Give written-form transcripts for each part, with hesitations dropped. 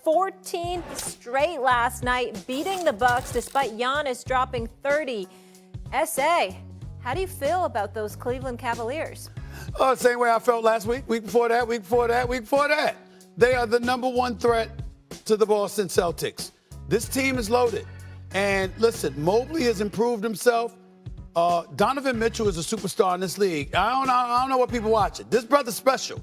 14th straight last night, beating the Bucks despite Giannis dropping 30. SA, how do you feel about those Cleveland Cavaliers? Same way I felt last week, week before that, week before that, week before that. They are the #1 threat to the Boston Celtics. This team is loaded. And listen, Mobley has improved himself. Donovan Mitchell is a superstar in this league. I don't know what people watch it. This brother's special.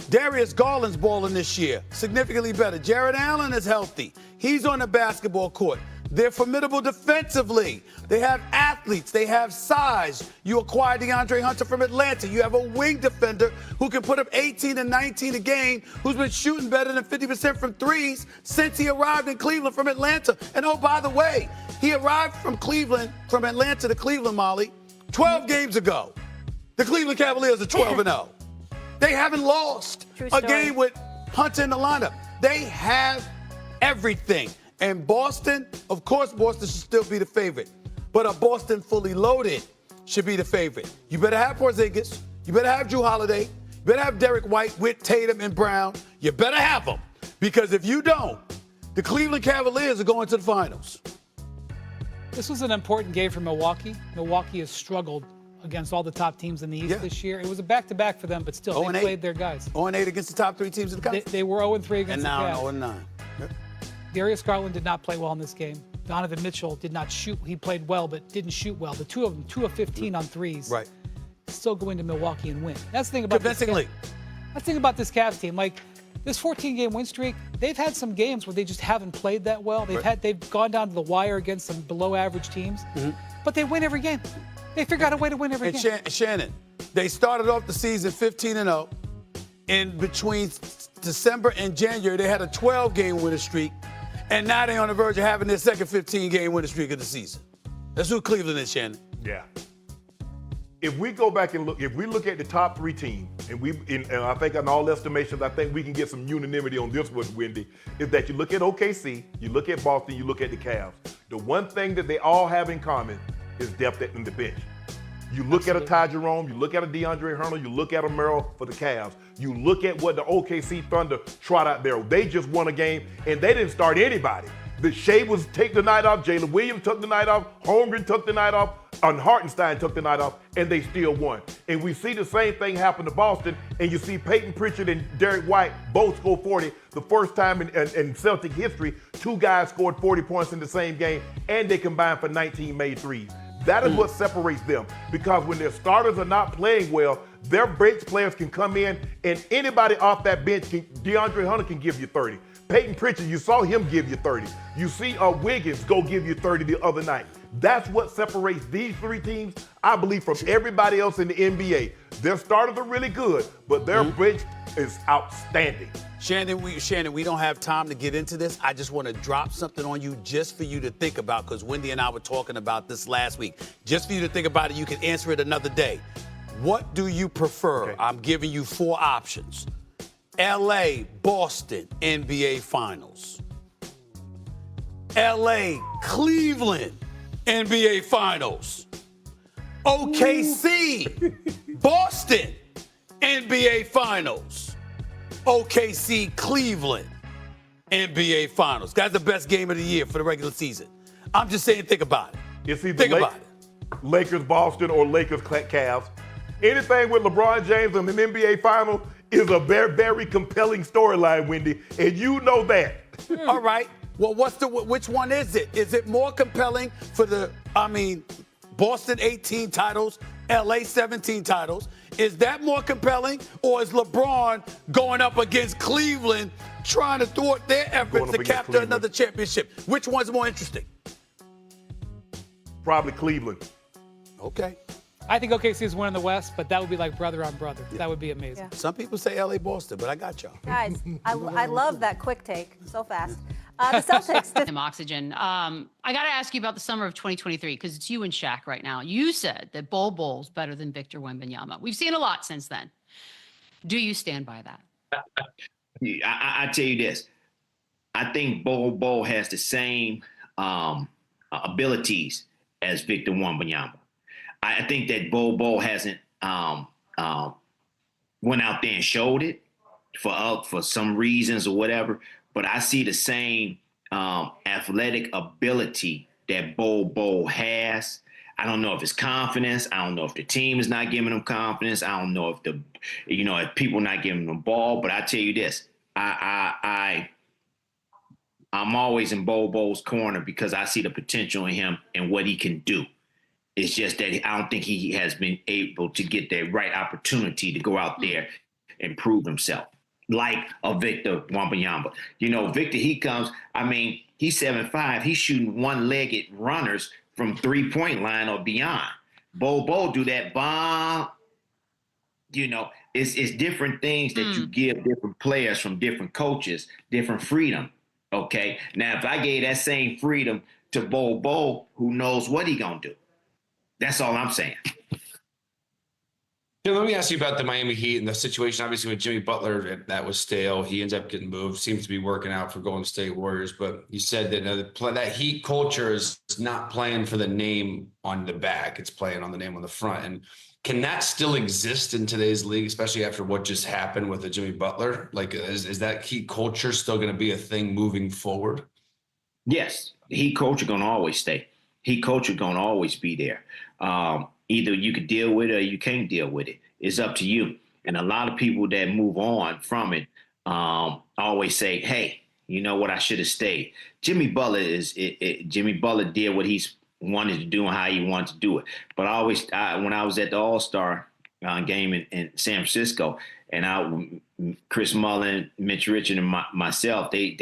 Darius Garland's balling this year, significantly better. Jared Allen is healthy. He's on the basketball court. They're formidable defensively. They have athletes. They have size. You acquired DeAndre Hunter from Atlanta. You have a wing defender who can put up 18 and 19 a game, who's been shooting better than 50% from threes since he arrived in Cleveland from Atlanta. And oh, by the way, he arrived from Atlanta to Cleveland, Molly, 12 games ago. The Cleveland Cavaliers are 12-0. They haven't lost a game with Hunter in the lineup. They have everything. And Boston, of course, Boston should still be the favorite. But a Boston fully loaded should be the favorite. You better have Porzingis. You better have Jrue Holiday. You better have Derek White with Tatum and Brown. You better have them. Because if you don't, the Cleveland Cavaliers are going to the finals. This was an important game for Milwaukee. Milwaukee has struggled against all the top teams in the East this year. It was a back-to-back for them, but still, they played their guys. 0-8 against the top 3 teams in the country. They were 0-3 against the Cavs. And now 0-9. Yep. Darius Garland did not play well in this game. Donovan Mitchell did not shoot. He played well, but didn't shoot well. The two of them, 2 of 15 on threes. Right. Still go into Milwaukee and win. That's the thing about convincingly. That's the thing about this Cavs team. Like, this 14-game win streak, they've had some games where they just haven't played that well. They've gone down to the wire against some below-average teams, but they win every game. They figure out a way to win every game. Shannon, they started off the season 15-0. In between December and January, they had a 12-game winning streak. And now they're on the verge of having their second 15-game winning streak of the season. That's who Cleveland is, Shannon. Yeah. If we go back and look, if we look at the top 3 teams, and I think in all estimations, I think we can get some unanimity on this one, Wendy, is that you look at OKC, you look at Boston, you look at the Cavs. The one thing that they all have in common is depth in the bench. You look at a Ty Jerome, you look at a DeAndre Hunter, you look at a Merrill for the Cavs. You look at what the OKC Thunder trot out there. They just won a game, and they didn't start anybody. The Shea was take the night off, Jalen Williams took the night off, Holmgren took the night off, and Hartenstein took the night off, and they still won. And we see the same thing happen to Boston, and you see Peyton Pritchard and Derek White both score 40. The first time in Celtic history, 2 guys scored 40 points in the same game, and they combined for 19 made threes. That is what separates them, because when their starters are not playing well, their bench players can come in, and anybody off that bench, DeAndre Hunter can give you 30. Peyton Pritchard, you saw him give you 30. You see Wiggins go give you 30 the other night. That's what separates these 3 teams, I believe, from everybody else in the NBA. Their starters are really good, but their bench is outstanding. Shannon, we don't have time to get into this. I just want to drop something on you just for you to think about, because Wendy and I were talking about this last week. Just for you to think about it. You can answer it another day. What do you prefer? Okay. I'm giving you 4 options. LA, Boston, NBA Finals. LA, Cleveland, NBA Finals. OKC, Boston, NBA Finals. OKC, Cleveland, NBA Finals. That's the best game of the year for the regular season. I'm just saying, think about it. It's either Lakers, Boston, or Lakers, Cavs. Anything with LeBron James in an NBA Final is a very, very compelling storyline, Wendy, and you know that. All right. Well, which one is it? Is it more compelling for Boston 18 titles, LA 17 titles? Is that more compelling, or is LeBron going up against Cleveland trying to thwart their efforts to capture another championship? Which one's more interesting? Probably Cleveland. Okay. I think OKC is winning the West, but that would be like brother on brother. Yeah. That would be amazing. Yeah. Some people say LA Boston, but I got y'all. Guys, I love that quick take. So fast. The Celtics. Him oxygen. I got to ask you about the summer of 2023, because it's you and Shaq right now. You said that Bol Bol's better than Victor Wembanyama. We've seen a lot since then. Do you stand by that? I tell you this. I think Bol has the same abilities as Victor Wembanyama. I think that Bol hasn't went out there and showed it for some reasons or whatever. but I see the same athletic ability that Bol has. I don't know if it's confidence. I don't know if the team is not giving him confidence. I don't know if if people not giving him the ball. But I tell you this, I'm always in Bol's corner because I see the potential in him and what he can do. It's just that I don't think he has been able to get the right opportunity to go out there and prove himself, like a Victor Wembanyama. Victor, he comes, he's 7'5". He's shooting one-legged runners from three-point line or beyond. Bol do that bomb. It's different things that you give different players from different coaches, different freedom. Okay. Now, if I gave that same freedom to Bol, who knows what he gonna do? That's all I'm saying. Let me ask you about the Miami Heat and the situation. Obviously, with Jimmy Butler, that was stale. He ends up getting moved. Seems to be working out for Golden State Warriors. But you said that that Heat culture is not playing for the name on the back; it's playing on the name on the front. And can that still exist in today's league, especially after what just happened with the Jimmy Butler? Like, is that Heat culture still going to be a thing moving forward? Yes, Heat culture going to always stay. Heat culture going to always be there. Either you can deal with it or you can't deal with it. It's up to you. And a lot of people that move on from it always say, hey, you know what, I should have stayed. Jimmy Butler Jimmy Butler did what he's wanted to do and how he wanted to do it. But when I was at the All-Star game in San Francisco, and Chris Mullin, Mitch Richard, and myself, they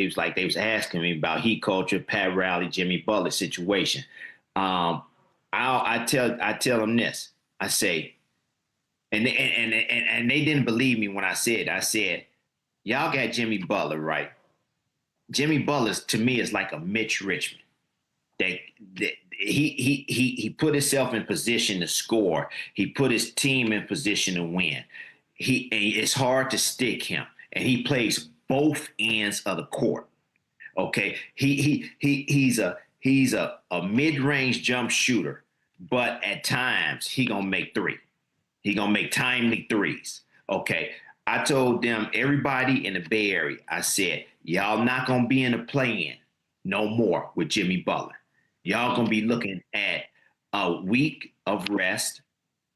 was asking me about Heat culture, Pat Riley, Jimmy Butler situation. I tell them this. I say, and they didn't believe me when I said, y'all got Jimmy Butler right. Jimmy Butler to me is like a Mitch Richmond. He put himself in position to score. He put his team in position to win. It's hard to stick him, and he plays both ends of the court. Okay, he's a mid-range jump shooter, but at times he gonna make three. He gonna make timely threes. Okay, I told them, everybody in the Bay Area, I said, y'all not gonna be in the play-in no more with Jimmy Butler. Y'all gonna be looking at a week of rest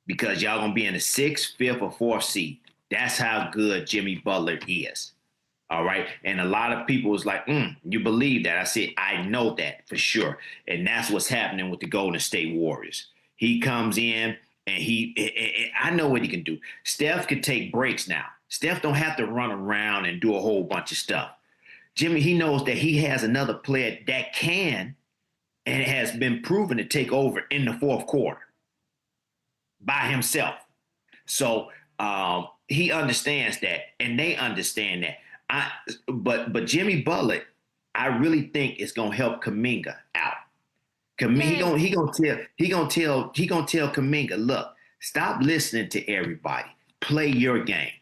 because y'all gonna be in the 6th, 5th, or 4th seed. That's how good Jimmy Butler is. All right. And a lot of people was like, you believe that? I said, I know that for sure. And that's what's happening with the Golden State Warriors. He comes in and I know what he can do. Steph can take breaks now. Steph don't have to run around and do a whole bunch of stuff. Jimmy, he knows that he has another player that can and has been proven to take over in the 4th quarter by himself. So he understands that, and they understand that. But Jimmy Butler, I really think is gonna help Kuminga out. He gonna tell Kuminga, look, stop listening to everybody. Play your game.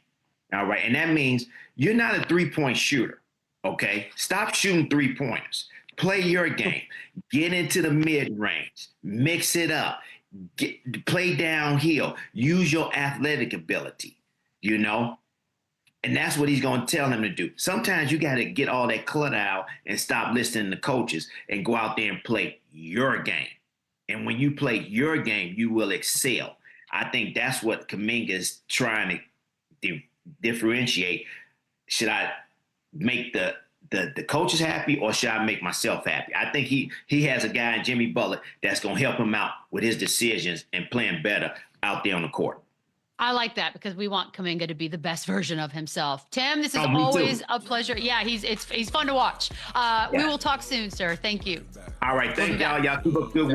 All right, and that means you're not a 3-point shooter. Okay, stop shooting 3-pointers. Play your game. Get into the mid-range. Mix it up. Play downhill. Use your athletic ability, And that's what he's going to tell him to do. Sometimes you got to get all that clutter out and stop listening to coaches and go out there and play your game. And when you play your game, you will excel. I think that's what Kuminga is trying to differentiate. Should I make the coaches happy, or should I make myself happy? I think he has a guy in Jimmy Butler that's going to help him out with his decisions and playing better out there on the court. I like that because we want Kuminga to be the best version of himself. Tim, this is always a pleasure. Yeah, he's fun to watch. We will talk soon, sir. Thank you. All right. Thank y'all. Y'all keep up good work.